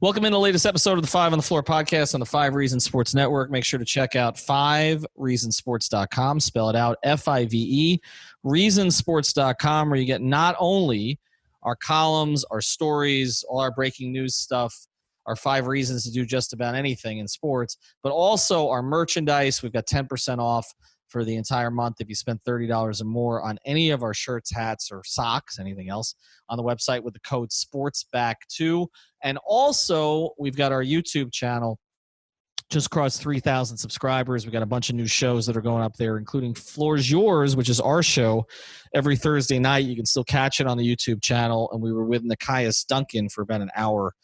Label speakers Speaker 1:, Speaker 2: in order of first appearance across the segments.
Speaker 1: Welcome in the latest episode of the Five on the Floor podcast on the 5 Reasons Sports Network. Make sure to check out 5reasonsports.com. Spell it out, F-I-V-E, reasonsports.com, where you get not only our columns, our stories, all our breaking news stuff, our 5 reasons to do just about anything in sports, but also our merchandise. We've got 10% off for the entire month if you spend $30 or more on any of our shirts, hats, or socks, anything else, on the website with the code SPORTSBACK2. And also, we've got our YouTube channel, just crossed 3,000 subscribers. We've got a bunch of new shows that are going up there, including Floor's Yours, which is our show every Thursday night. You can still catch it on the YouTube channel. And we were with Nikias Duncan for about an hour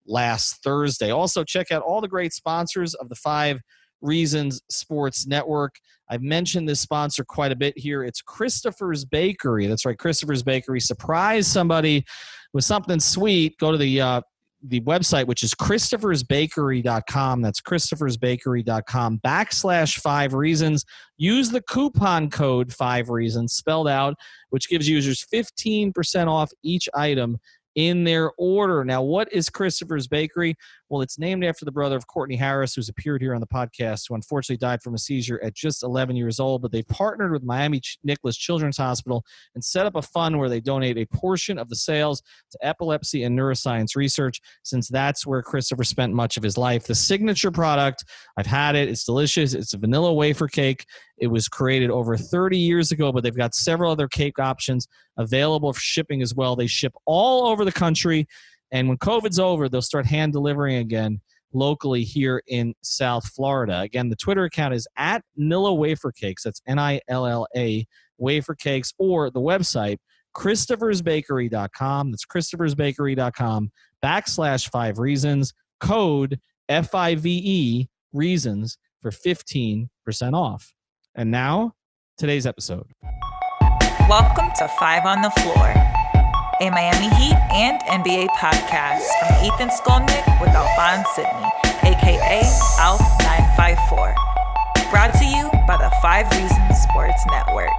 Speaker 1: last Thursday. Also, check out all the great sponsors of the 5 Reasons Sports Network. I've mentioned this sponsor quite a bit here. It's Christopher's Bakery. That's right, Christopher's Bakery. Surprise somebody with something sweet. Go to the website, which is christophersbakery.com. That's christophersbakery.com /5 reasons. Use the coupon code 5 reasons spelled out, which gives users 15% off each item in their order. Now, what is Christopher's Bakery? Well, it's named after the brother of Courtney Harris, who's appeared here on the podcast, who unfortunately died from a seizure at just 11 years old. But they partnered with Miami Nicholas Children's Hospital and set up a fund where they donate a portion of the sales to epilepsy and neuroscience research, since that's where Christopher spent much of his life. The signature product, I've had it. It's delicious. It's a vanilla wafer cake. It was created over 30 years ago, but they've got several other cake options available for shipping as well. They ship all over the country. And when COVID's over, they'll start hand delivering again locally here in South Florida. Again, the Twitter account is at Nilla Wafer Cakes. That's Nilla Wafer Cakes, or the website, christophersbakery.com. That's christophersbakery.com /5 reasons, code FIVE reasons for 15% off. And now, today's episode.
Speaker 2: Welcome to 5 on the Floor, a Miami Heat and NBA podcast from Ethan Skolnick with Alphonse Sidney, a.k.a. Alf954. Brought to you by the 5 Reasons Sports Network.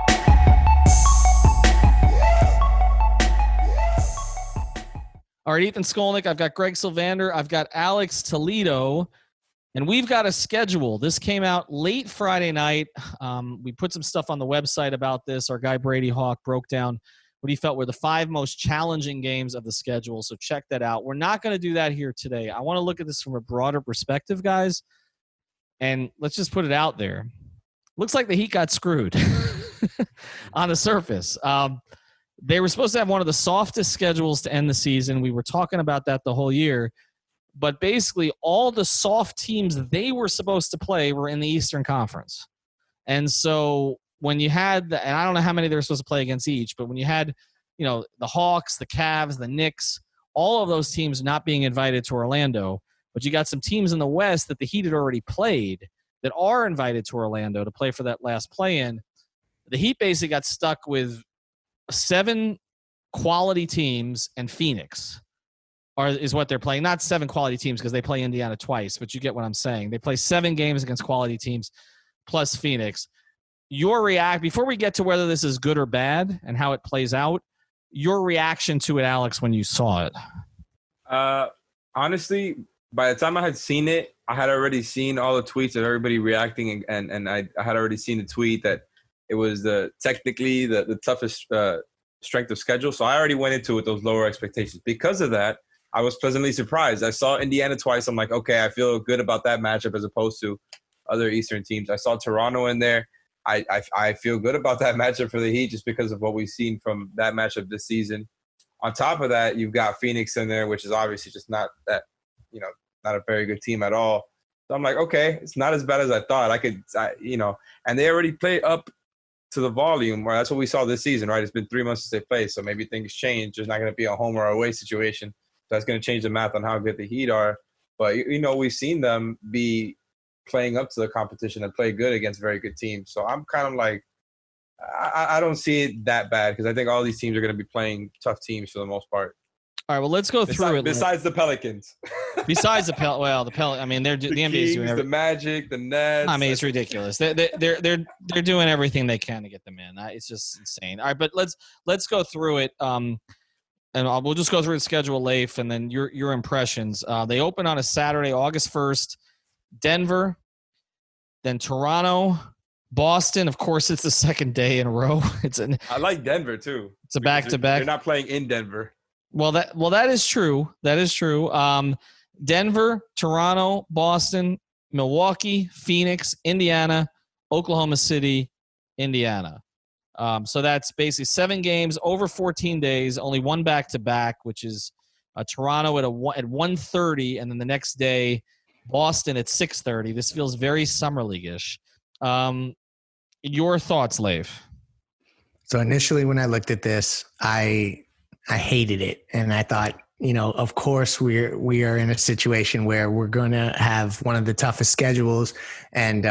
Speaker 1: All right, Ethan Skolnick, I've got Greg Sylvander, I've got Alex Toledo, and we've got a schedule. This came out late Friday night. We put some stuff on the website about this. Our guy Brady Hawk broke down what he felt were the 5 most challenging games of the schedule, so check that out. We're not going to do that here today. I want to look at this from a broader perspective, guys, and let's just put it out there. Looks like the Heat got screwed on the surface. They were supposed to have one of the softest schedules to end the season. We were talking about that the whole year, but basically all the soft teams they were supposed to play were in the Eastern Conference. And so when you had, and I don't know how many they were supposed to play against each, but when you had, the Hawks, the Cavs, the Knicks, all of those teams not being invited to Orlando, but you got some teams in the West that the Heat had already played that are invited to Orlando to play for that last play-in. The Heat basically got stuck with 7 quality teams, and Phoenix is what they're playing. Not 7 quality teams because they play Indiana twice, but you get what I'm saying. They play 7 games against quality teams plus Phoenix. Before we get to whether this is good or bad and how it plays out, your reaction to it, Alex, when you saw it.
Speaker 3: Honestly, by the time I had seen it, I had already seen all the tweets of everybody reacting, and I had already seen the tweet that it was technically the toughest strength of schedule. So I already went into it with those lower expectations. Because of that, I was pleasantly surprised. I saw Indiana twice. I'm like, okay, I feel good about that matchup as opposed to other Eastern teams. I saw Toronto in there. I feel good about that matchup for the Heat just because of what we've seen from that matchup this season. On top of that, you've got Phoenix in there, which is obviously just not that, not a very good team at all. So I'm like, okay, it's not as bad as I thought. And they already play up to the volume, where that's what we saw this season, right? It's been 3 months since they played, so maybe things change. There's not going to be a home or away situation. So that's going to change the math on how good the Heat are. But, we've seen them be playing up to the competition and play good against very good teams. So I'm kind of like, I don't see it that bad because I think all these teams are going to be playing tough teams for the most part.
Speaker 1: All right, well, let's go through it.
Speaker 3: Besides the Pelicans.
Speaker 1: Besides the Pelicans, I mean, the NBA is doing everything.
Speaker 3: The Magic, the Nets.
Speaker 1: I mean, it's ridiculous. They're doing everything they can to get them in. It's just insane. All right, but let's go through it. and we'll just go through the schedule, Leif, and then your impressions. They open on a Saturday, August 1st, Denver, then Toronto, Boston. Of course, it's the second day in a row.
Speaker 3: I like Denver too.
Speaker 1: It's a back-to-back.
Speaker 3: You're not playing in Denver.
Speaker 1: Well, that is true. That is true. Denver, Toronto, Boston, Milwaukee, Phoenix, Indiana, Oklahoma City, Indiana. So that's basically 7 games over 14 days, only one back-to-back, which is Toronto at 1:30, and then the next day, Boston at 6:30. This feels very Summer League-ish. Your thoughts, Leif?
Speaker 4: So initially when I looked at this, I hated it. And I thought, of course we are in a situation where we're going to have one of the toughest schedules and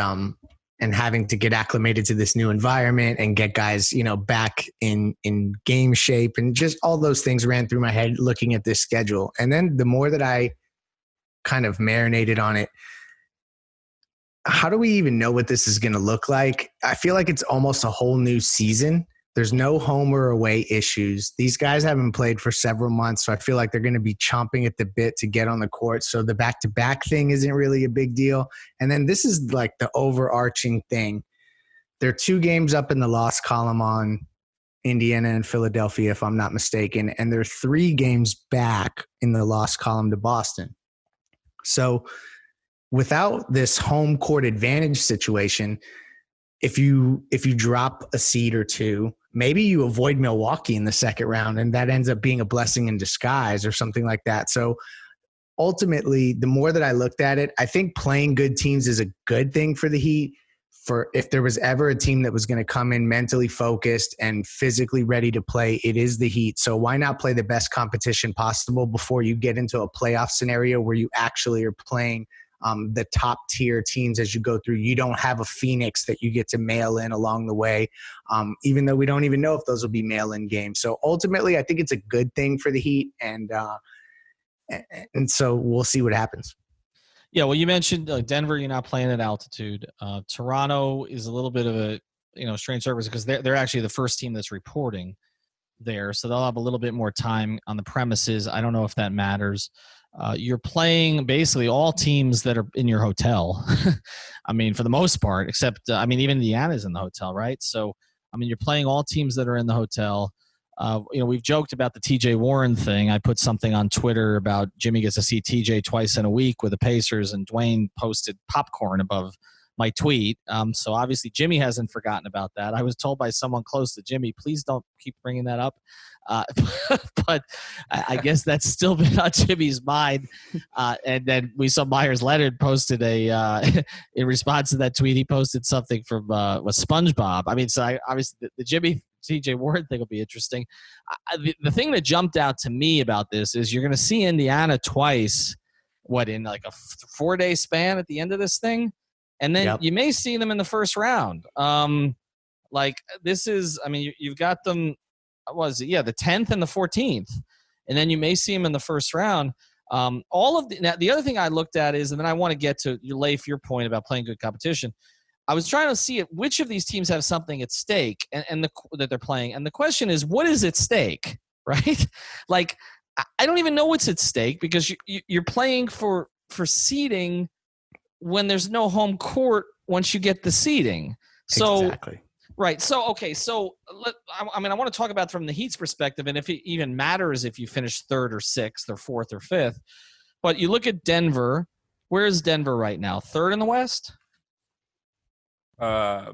Speaker 4: having to get acclimated to this new environment and get guys, back in game shape, and just all those things ran through my head looking at this schedule. And then the more that I kind of marinated on it, how do we even know what this is going to look like? I feel like it's almost a whole new season. There's no home or away issues. These guys haven't played for several months, so I feel like they're going to be chomping at the bit to get on the court. So the back-to-back thing isn't really a big deal. And then this is like the overarching thing. There are 2 games up in the loss column on Indiana and Philadelphia, if I'm not mistaken, and there are 3 games back in the loss column to Boston. So without this home court advantage situation, if you drop a seed or 2, maybe you avoid Milwaukee in the second round, and that ends up being a blessing in disguise or something like that. So ultimately, the more that I looked at it, I think playing good teams is a good thing for the Heat. For if there was ever a team that was going to come in mentally focused and physically ready to play, it is the Heat. So why not play the best competition possible before you get into a playoff scenario where you actually are playing the top tier teams as you go through? You don't have a Phoenix that you get to mail in along the way, even though we don't even know if those will be mail-in games. So ultimately, I think it's a good thing for the Heat, and so we'll see what happens.
Speaker 1: Yeah, well, you mentioned Denver. You're not playing at altitude. Toronto is a little bit of a strange service because they're actually the first team that's reporting there, so they'll have a little bit more time on the premises. I don't know if that matters. You're playing basically all teams that are in your hotel. I mean, for the most part, except even Indiana's in the hotel, right? So, you're playing all teams that are in the hotel. We've joked about the TJ Warren thing. I put something on Twitter about Jimmy gets to see TJ twice in a week with the Pacers, and Dwayne posted popcorn above my tweet. So obviously Jimmy hasn't forgotten about that. I was told by someone close to Jimmy, please don't keep bringing that up. But I guess that's still been on Jimmy's mind. And then we saw Myers Leonard posted in response to that tweet, he posted something from with SpongeBob. Obviously the Jimmy TJ Warren thing will be interesting. The thing that jumped out to me about this is you're going to see Indiana twice, in like a 4-day span at the end of this thing? And then you may see them in the first round. You've got them, the 10th and the 14th. And then you may see them in the first round. Now, the other thing I looked at is, and then I want to get to your point about playing good competition. I was trying to see which of these teams have something at stake that they're playing. And the question is, what is at stake, right? Like, I don't even know what's at stake because you're playing for seeding when there's no home court once you get the seeding. So,
Speaker 4: exactly.
Speaker 1: Right. So, okay. So, I want to talk about from the Heat's perspective and if it even matters if you finish 3rd or 6th or 4th or 5th. But you look at Denver. Where is Denver right now? 3rd in the West?
Speaker 4: I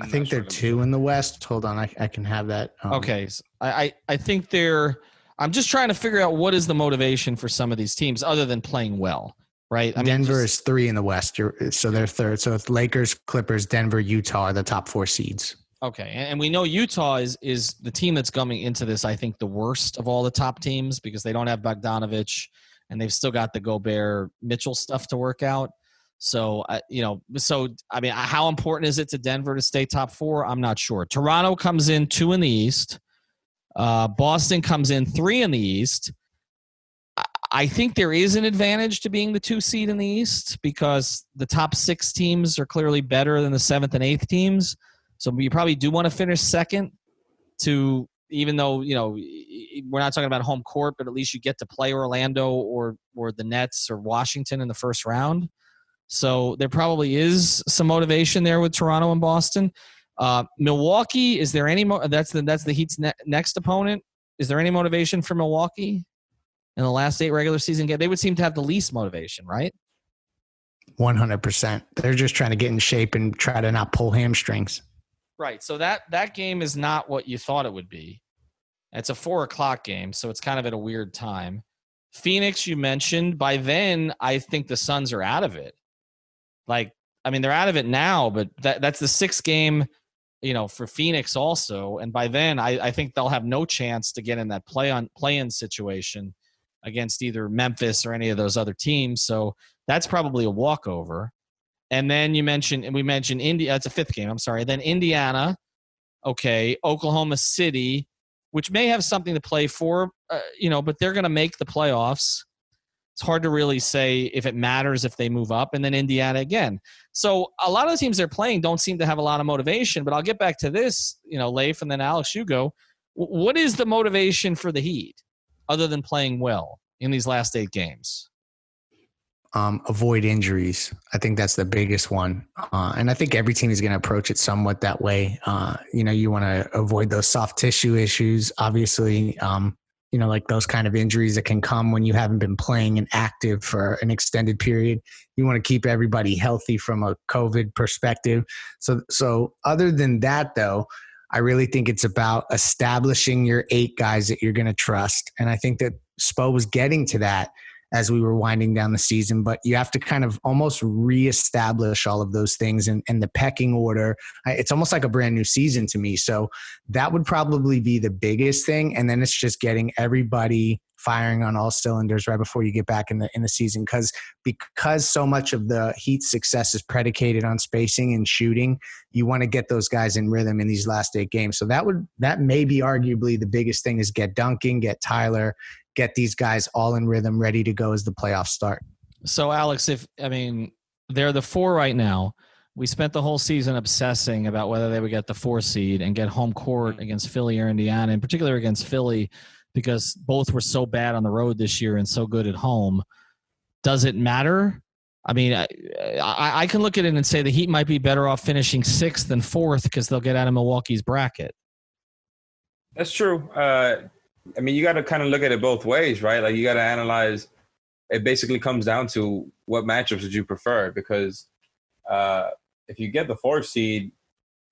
Speaker 4: think they're 2 in the West. Hold on. I can have that.
Speaker 1: Okay. So I think they're – I'm just trying to figure out what is the motivation for some of these teams other than playing well. Right.
Speaker 4: Denver is 3 in the West, so they're 3rd. So it's Lakers, Clippers, Denver, Utah are the top 4 seeds.
Speaker 1: Okay, and we know Utah is the team that's coming into this. I think the worst of all the top teams because they don't have Bogdanovich, and they've still got the Gobert Mitchell stuff to work out. So how important is it to Denver to stay top 4? I'm not sure. Toronto comes in 2 in the East. Boston comes in 3 in the East. I think there is an advantage to being the 2 seed in the East because the top 6 teams are clearly better than the 7th and 8th teams. So you probably do want to finish second to even though, we're not talking about home court, but at least you get to play Orlando or the Nets or Washington in the first round. So there probably is some motivation there with Toronto and Boston. Milwaukee, is there any that's the Heat's next opponent. Is there any motivation for Milwaukee in the last 8 regular season games? They would seem to have the least motivation, right?
Speaker 4: 100%. They're just trying to get in shape and try to not pull hamstrings.
Speaker 1: Right. So that game is not what you thought it would be. It's a 4:00 game, so it's kind of at a weird time. Phoenix, you mentioned. By then, I think the Suns are out of it. They're out of it now, but that's the 6th game, for Phoenix also. And by then, I think they'll have no chance to get in that play-in situation against either Memphis or any of those other teams. So that's probably a walkover. And then we mentioned India. It's a 5th game. I'm sorry. Then Indiana. Okay. Oklahoma City, which may have something to play for, but they're going to make the playoffs. It's hard to really say if it matters if they move up. And then Indiana again. So a lot of the teams they're playing don't seem to have a lot of motivation. But I'll get back to this, Leif, and then Alex, you go. What is the motivation for the Heat other than playing well in these last 8 games?
Speaker 4: Avoid injuries. I think that's the biggest one. And I think every team is going to approach it somewhat that way. You want to avoid those soft tissue issues, obviously, like those kind of injuries that can come when you haven't been playing and active for an extended period. You want to keep everybody healthy from a COVID perspective. So other than that, though, I really think it's about establishing your 8 guys that you're going to trust. And I think that Spo was getting to that as we were winding down the season, but you have to kind of almost reestablish all of those things and the pecking order. It's almost like a brand new season to me. So that would probably be the biggest thing. And then it's just getting everybody firing on all cylinders right before you get back in the season. Because so much of the Heat's success is predicated on spacing and shooting, you want to get those guys in rhythm in these last 8 games. So that may be arguably the biggest thing is get Duncan, get Tyler, get these guys all in rhythm, ready to go as the playoffs start.
Speaker 1: So, Alex, they're the 4 right now. We spent the whole season obsessing about whether they would get the 4 seed and get home court against Philly or Indiana, in particular against Philly, because both were so bad on the road this year and so good at home. Does it matter? I can look at it and say the Heat might be better off finishing 6th than 4th because they'll get out of Milwaukee's bracket.
Speaker 3: That's true. You got to kind of look at it both ways, right? Like you got to analyze. It basically comes down to what matchups would you prefer? Because if you get the 4th seed,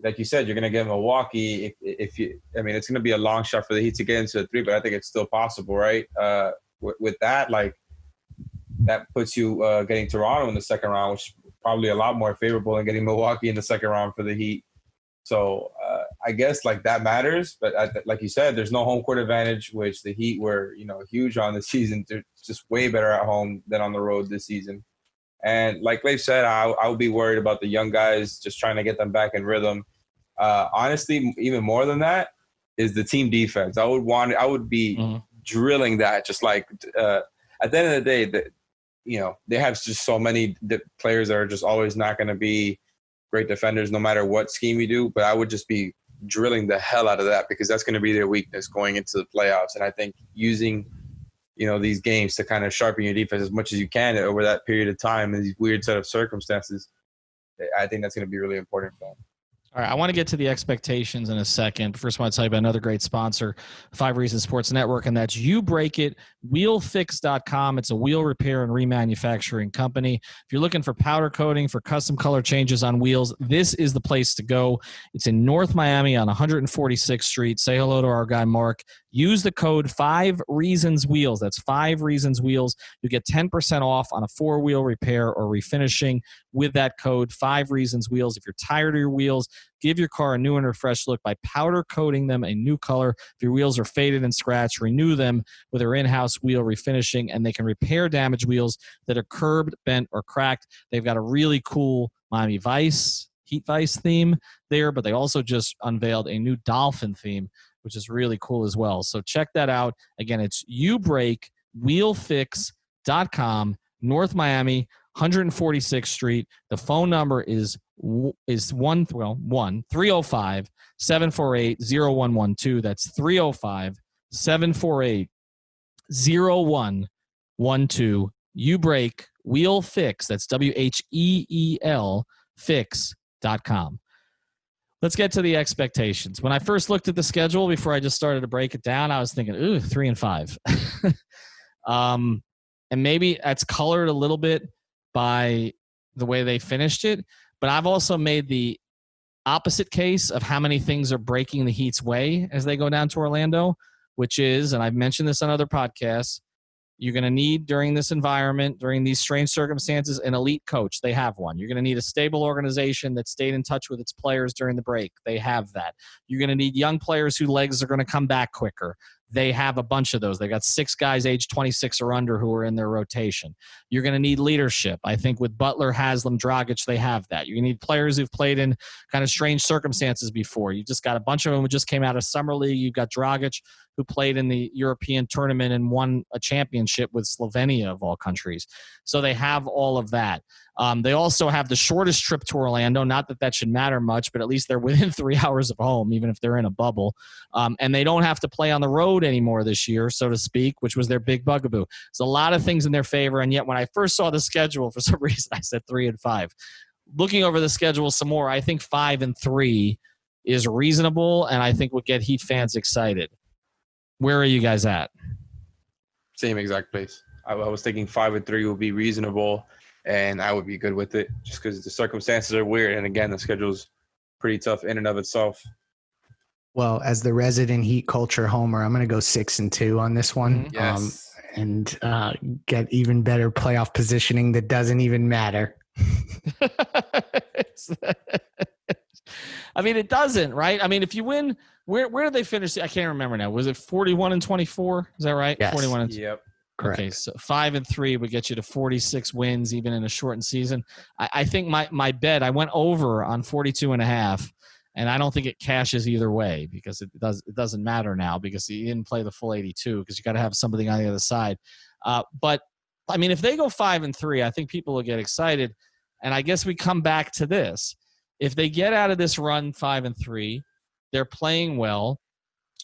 Speaker 3: like you said, you're going to get Milwaukee. It's going to be a long shot for the Heat to get into the 3, but I think it's still possible, right? With that, that puts you getting Toronto in the 2nd round, which is probably a lot more favorable than getting Milwaukee in the 2nd round for the Heat. So I guess that matters, but like you said, there's no home court advantage, which the Heat were, huge on this season. They're just way better at home than on the road this season. And like Leif said, I would be worried about the young guys, just trying to get them back in rhythm. Honestly, even more than that is the team defense. I would be drilling that, just at the end of the day, they have just so many players that are just always not going to be great defenders no matter what scheme you do. But I would just be drilling the hell out of that because that's going to be their weakness going into the playoffs. And I think using, these games to kind of sharpen your defense as much as you can over that period of time in these weird set of circumstances, I think that's going to be really important for them.
Speaker 1: All right, I want to get to the expectations in a second. First, I want to tell you about another great sponsor, 5 Reasons Sports Network, and that's You Break It, wheelfix.com. It's a wheel repair and remanufacturing company. If you're looking for powder coating, for custom color changes on wheels, this is the place to go. It's in North Miami on 146th Street. Say hello to our guy, Mark. Use the code 5ReasonsWheels. That's 5 Reasons Wheels. You get 10% off on a 4-wheel repair or refinishing with that code 5 Reasons Wheels. If you're tired of your wheels, give your car a new and refreshed look by powder coating them a new color. If your wheels are faded and scratched, renew them with their in-house wheel refinishing, and they can repair damaged wheels that are curbed, bent, or cracked. They've got a really cool Miami Vice, Heat Vice theme there, but they also just unveiled a new Dolphin theme, which is really cool as well. So check that out. Again, it's YouBreak, wheelfix.com, North Miami, 146th Street. The phone number is 305-748-0112. That's 305-748-0112. You Break Wheel Fix. That's WHEEL Fix.com. Let's get to the expectations. When I first looked at the schedule before I just started to break it down, I was thinking, 3-5. And maybe that's colored a little bit by the way they finished it. But I've also made the opposite case of how many things are breaking the Heat's way as they go down to Orlando, which is, and I've mentioned this on other podcasts, you're going to need during this environment, during these strange circumstances, an elite coach. They have one. You're going to need a stable organization that stayed in touch with its players during the break. They have that. You're going to need young players whose legs are going to come back quicker. They have a bunch of those. They got 6 guys age 26 or under who are in their rotation. You're going to need leadership. I think with Butler, Haslam, Dragic, they have that. You're going to need players who've played in kind of strange circumstances before. You just got a bunch of them who just came out of Summer League. You've got Dragic, who played in the European tournament and won a championship with Slovenia, of all countries. So they have all of that. They also have the shortest trip to Orlando. Not that that should matter much, but at least they're within 3 hours of home, even if they're in a bubble. And they don't have to play on the road anymore this year, so to speak, which was their big bugaboo. There's a lot of things in their favor, and yet when I first saw the schedule, for some reason, I said 3-5. Looking over the schedule some more, I think 5-3 is reasonable, and I think would get Heat fans excited. Where are you guys at?
Speaker 3: Same exact place. I was thinking 5-3 would be reasonable, and I would be good with it just because the circumstances are weird. And again, the schedule's pretty tough in and of itself.
Speaker 4: Well, as the resident Heat culture homer, I'm going to go 6-2 on this one.
Speaker 3: Yes.
Speaker 4: And get even better playoff positioning that doesn't even matter.
Speaker 1: I mean, it doesn't, right? I mean, if you win, where did they finish? I can't remember now. Was it 41-24? Is that right?
Speaker 4: Yes.
Speaker 1: 41.
Speaker 3: Yep.
Speaker 1: Correct. Okay, so 5-3 would get you to 46 wins, even in a shortened season. I think my bet, I went over on 42.5, and I don't think it cashes either way because it doesn't matter now because you didn't play the full 82 because you got to have something on the other side. But I mean, if they go 5-3, I think people will get excited. And I guess we come back to this: if they get out of this run 5-3, they're playing well.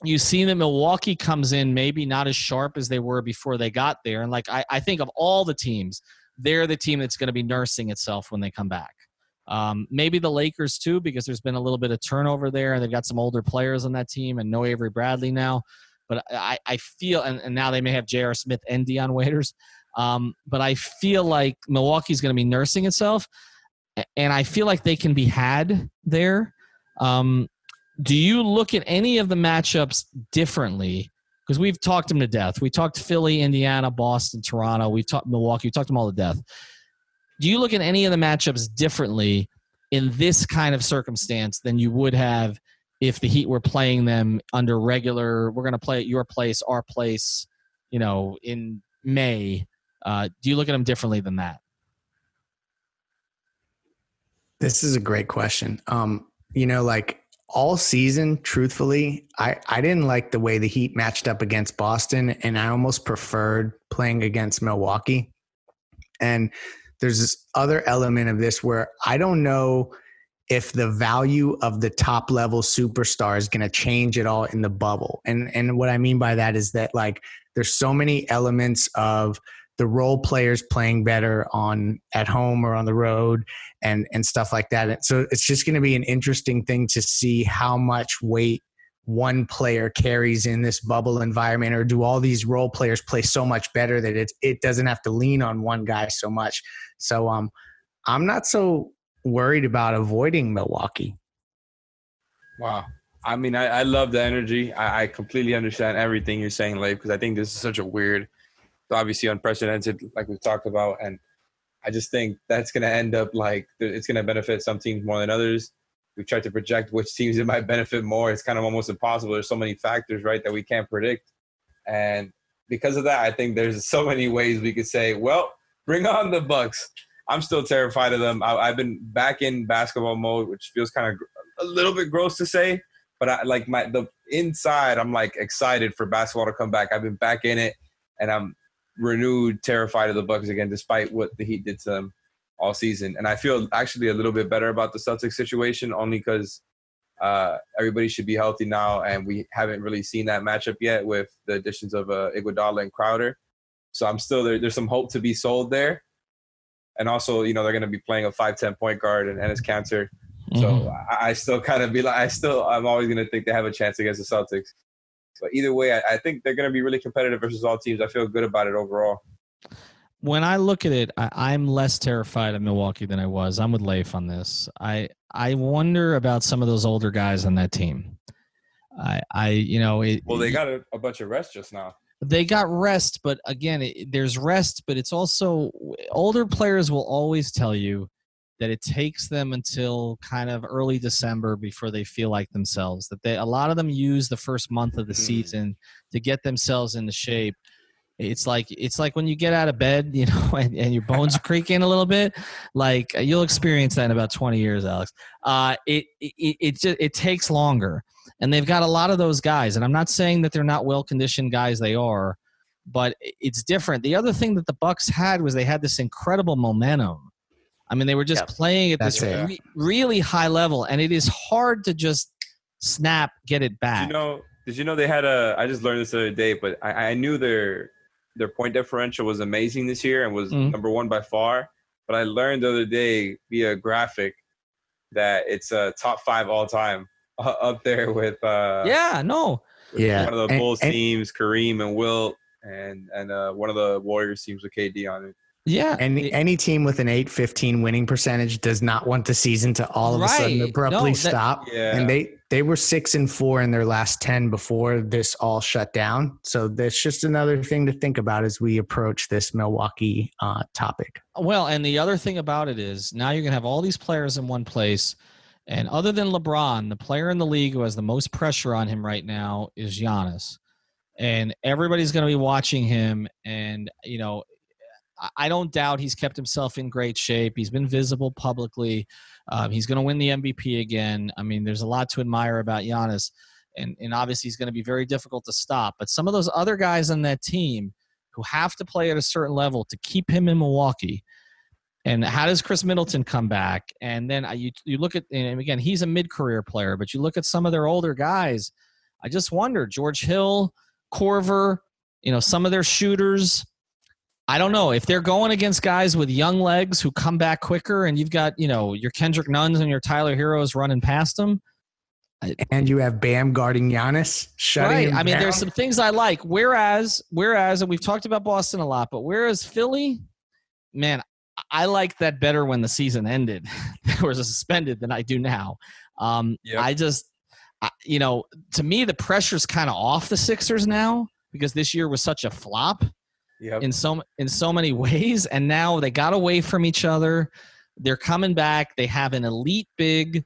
Speaker 1: You see that Milwaukee comes in maybe not as sharp as they were before they got there. And like I think of all the teams, they're the team that's going to be nursing itself when they come back. Maybe the Lakers too, because there's been a little bit of turnover there, and they've got some older players on that team and no Avery Bradley now. But I feel, and now they may have J.R. Smith and Deion Waiters, but I feel like Milwaukee's going to be nursing itself, and I feel like they can be had there. Do you look at any of the matchups differently? Because we've talked them to death. We talked Philly, Indiana, Boston, Toronto. We've talked Milwaukee. We've talked them all to death. Do you look at any of the matchups differently in this kind of circumstance than you would have if the Heat were playing them under regular, we're going to play at your place, our place, in May? Do you look at them differently than that?
Speaker 4: This is a great question. All season, truthfully, I didn't like the way the Heat matched up against Boston, and I almost preferred playing against Milwaukee. And there's this other element of this where I don't know if the value of the top level superstar is going to change at all in the bubble. And what I mean by that is that there's so many elements of the role players playing better at home or on the road and stuff like that. And so it's just going to be an interesting thing to see how much weight one player carries in this bubble environment, or do all these role players play so much better that it doesn't have to lean on one guy so much. So I'm not so worried about avoiding Milwaukee.
Speaker 3: Wow. I mean, I love the energy. I completely understand everything you're saying, Leif, because I think this is such a weird, obviously unprecedented, like we've talked about. And I just think that's going to end up it's going to benefit some teams more than others. We tried to project which teams it might benefit more. It's kind of almost impossible. There's so many factors, right, that we can't predict. And because of that, I think there's so many ways we could say, well, bring on the Bucks. I'm still terrified of them. I've been back in basketball mode, which feels kind of a little bit gross to say, but the inside, I'm excited for basketball to come back. I've been back in it, and I'm renewed terrified of the Bucks again, despite what the Heat did to them. all season. And I feel actually a little bit better about the Celtics situation only because everybody should be healthy now, and we haven't really seen that matchup yet with the additions of Iguodala and Crowder. So I'm still there. There's some hope to be sold there. And also, they're going to be playing a 5'10" point guard and Enes Kanter. So I still kind of I'm always going to think they have a chance against the Celtics. But either way, I think they're going to be really competitive versus all teams. I feel good about it overall.
Speaker 1: When I look at it, I'm less terrified of Milwaukee than I was. I'm with Leif on this. I wonder about some of those older guys on that team.
Speaker 3: They got a bunch of rest just now.
Speaker 1: They got rest, but again, there's rest, but it's also older players will always tell you that it takes them until kind of early December before they feel like themselves. That a lot of them use the first month of the season to get themselves into shape. It's like when you get out of bed, and your bones are creaking a little bit. Like you'll experience that in about 20 years, Alex. It takes longer, and they've got a lot of those guys. And I'm not saying that they're not well-conditioned guys. They are, but it's different. The other thing that the Bucks had was they had this incredible momentum. I mean, they were just playing at this really high level, and it is hard to just get it back.
Speaker 3: Did you know they had I just learned this the other day, but I knew their point differential was amazing this year and was number one by far. But I learned the other day via a graphic that it's top 5 all time up there with one of the Bulls teams, Kareem and Wilt, and one of the Warriors teams with KD on it.
Speaker 1: Yeah.
Speaker 4: And any team with an 8-15 winning percentage does not want the season to all of a sudden abruptly stop.
Speaker 3: Yeah.
Speaker 4: And they were 6-4 in their last 10 before this all shut down. So that's just another thing to think about as we approach this Milwaukee topic.
Speaker 1: Well, and the other thing about it is now you're going to have all these players in one place. And other than LeBron, the player in the league who has the most pressure on him right now is Giannis. And everybody's going to be watching him. And, I don't doubt he's kept himself in great shape. He's been visible publicly. He's going to win the MVP again. I mean, there's a lot to admire about Giannis, and obviously he's going to be very difficult to stop. But some of those other guys on that team who have to play at a certain level to keep him in Milwaukee. And how does Chris Middleton come back? And then you look at, and again, he's a mid-career player, but you look at some of their older guys. I just wonder, George Hill, Korver, some of their shooters. I don't know if they're going against guys with young legs who come back quicker, and you've got, your Kendrick Nuns and your Tyler Heroes running past them.
Speaker 4: And you have Bam guarding Giannis, shutting him down.
Speaker 1: There's some things I like. Whereas, and we've talked about Boston a lot, but whereas Philly, man, I liked that better when the season ended. There was a suspended than I do now. To me, the pressure's kind of off the Sixers now because this year was such a flop. Yep. In so many ways, and now they got away from each other. They're coming back. They have an elite big.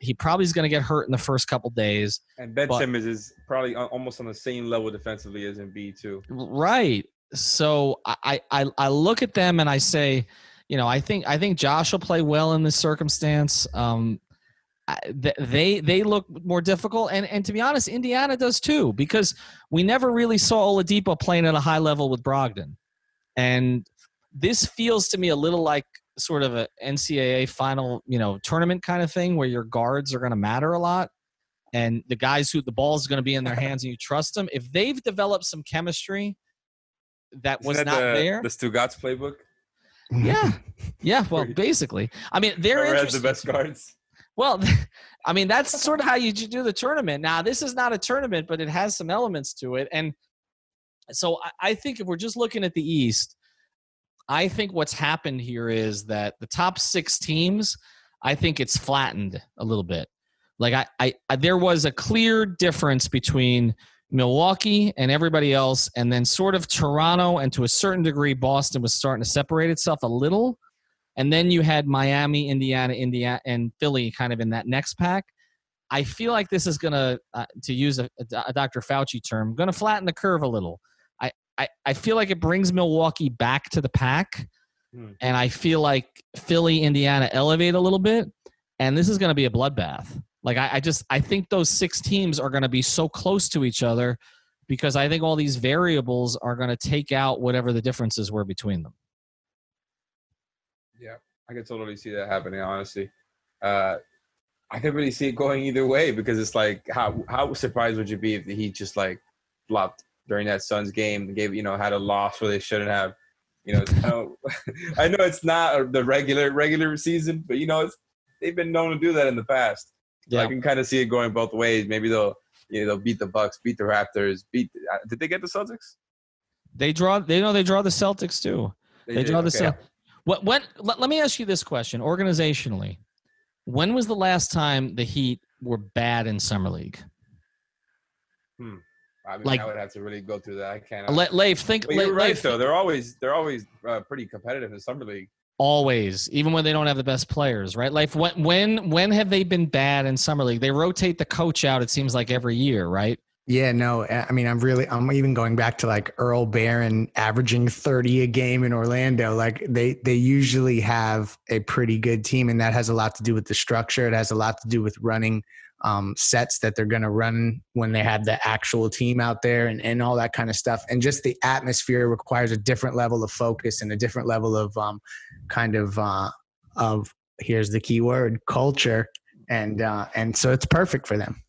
Speaker 1: He probably is going to get hurt in the first couple days.
Speaker 3: And Ben Simmons is probably almost on the same level defensively as Embiid too.
Speaker 1: Right. So I look at them and I say, I think Josh will play well in this circumstance. They look more difficult, and to be honest, Indiana does too, because we never really saw Oladipo playing at a high level with Brogdon, and this feels to me a little like sort of a NCAA final, tournament kind of thing where your guards are going to matter a lot, and the guys who the ball is going to be in their hands and you trust them. If they've developed some chemistry that was not there,
Speaker 3: the Stugotz playbook.
Speaker 1: Yeah. Well, basically, they're
Speaker 3: has the best guards.
Speaker 1: Well, that's sort of how you do the tournament. Now, this is not a tournament, but it has some elements to it. And so I think if we're just looking at the East, I think what's happened here is that the top 6 teams, I think it's flattened a little bit. Like there was a clear difference between Milwaukee and everybody else, and then sort of Toronto and to a certain degree Boston was starting to separate itself a little. And then you had Miami, Indiana, and Philly kind of in that next pack. I feel like this is going to use a Dr. Fauci term, going to flatten the curve a little. I feel like it brings Milwaukee back to the pack, and I feel like Philly, Indiana elevate a little bit, and this is going to be a bloodbath. Like I think those 6 teams are going to be so close to each other because I think all these variables are going to take out whatever the differences were between them.
Speaker 3: Yeah, I could totally see that happening, honestly. I could really see it going either way because it's like, how surprised would you be if the Heat just like flopped during that Suns game and had a loss where they shouldn't have? I know it's not the regular season, but they've been known to do that in the past. So
Speaker 1: Yeah.
Speaker 3: I can kind of see it going both ways. Maybe they'll beat the Bucks, beat the Raptors, did they get the Celtics?
Speaker 1: They draw the Celtics too. They draw the Celtics. Let me ask you this question organizationally. When was the last time the Heat were bad in Summer League?
Speaker 3: I mean, I would have to really go through that. I can't.
Speaker 1: Leif, think.
Speaker 3: But you're right, though. They're always pretty competitive in Summer League.
Speaker 1: Always, even when they don't have the best players, right? Leif, when have they been bad in Summer League? They rotate the coach out, it seems like, every year, right?
Speaker 4: Yeah, no, I mean, I'm even going back to like Earl Barron averaging 30 a game in Orlando. Like they usually have a pretty good team, and that has a lot to do with the structure. It has a lot to do with running sets that they're going to run when they have the actual team out there and all that kind of stuff. And just the atmosphere requires a different level of focus and a different level of of here's the key word, culture. And so it's perfect for them.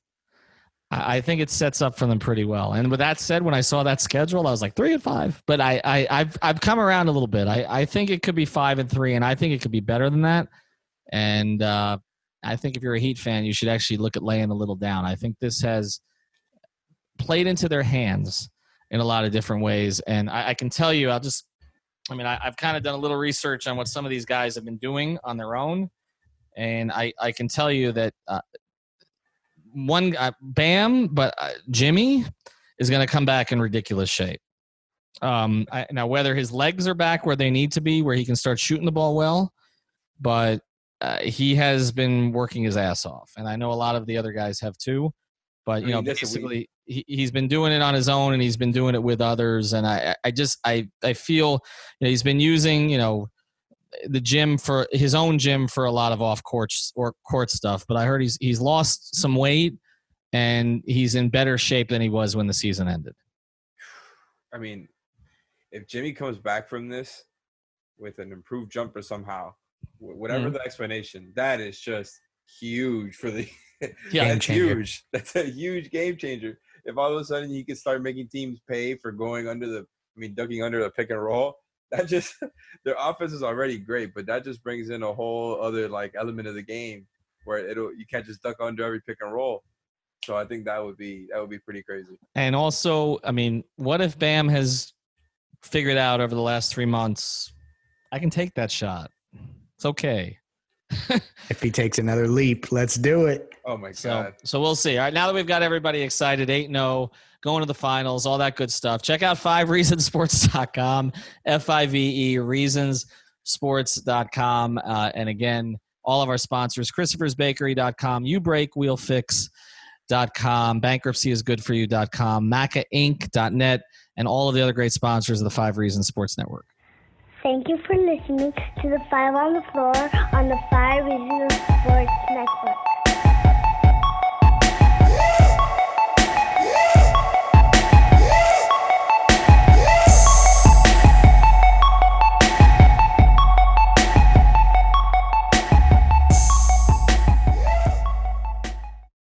Speaker 1: I think it sets up for them pretty well. And with that said, when I saw that schedule, I was like 3-5. But I've come around a little bit. I think it could be 5-3, and I think it could be better than that. And I think if you're a Heat fan, you should actually look at laying a little down. I think this has played into their hands in a lot of different ways. And I can tell you, I've kind of done a little research on what some of these guys have been doing on their own. And I can tell you that Jimmy is going to come back in ridiculous shape. Now, whether his legs are back where they need to be, where he can start shooting the ball well, but he has been working his ass off. And I know a lot of the other guys have too. But, basically he's been doing it on his own, and he's been doing it with others. And I feel he's been using, the gym for his own gym for a lot of off court stuff. But I heard he's lost some weight, and he's in better shape than he was when the season ended.
Speaker 3: I mean, if Jimmy comes back from this with an improved jumper somehow, whatever the explanation, that is just huge for the that's huge. That's a huge game changer. If all of a sudden he can start making teams pay for ducking under the pick and roll, that just their offense is already great, but that just brings in a whole other element of the game where you can't just duck under every pick and roll. So I think that would be pretty crazy. And
Speaker 1: also, I mean, what if Bam has figured out over the last 3 months, I can take that shot. It's okay.
Speaker 4: If he takes another leap, let's do it.
Speaker 3: Oh my God.
Speaker 1: So we'll see. All right. Now that we've got everybody excited, 8-0, going to the finals, all that good stuff. Check out 5reasonsports.com, FIVE, reasonsports.com. And again, all of our sponsors, Christopher'sBakery.com, YouBreakWheelFix.com, BankruptcyIsGoodForYou.com, MacaInc.net, and all of the other great sponsors of the 5 Reasons Sports Network.
Speaker 5: Thank you for listening to the 5 on the Floor on the 5 Reasons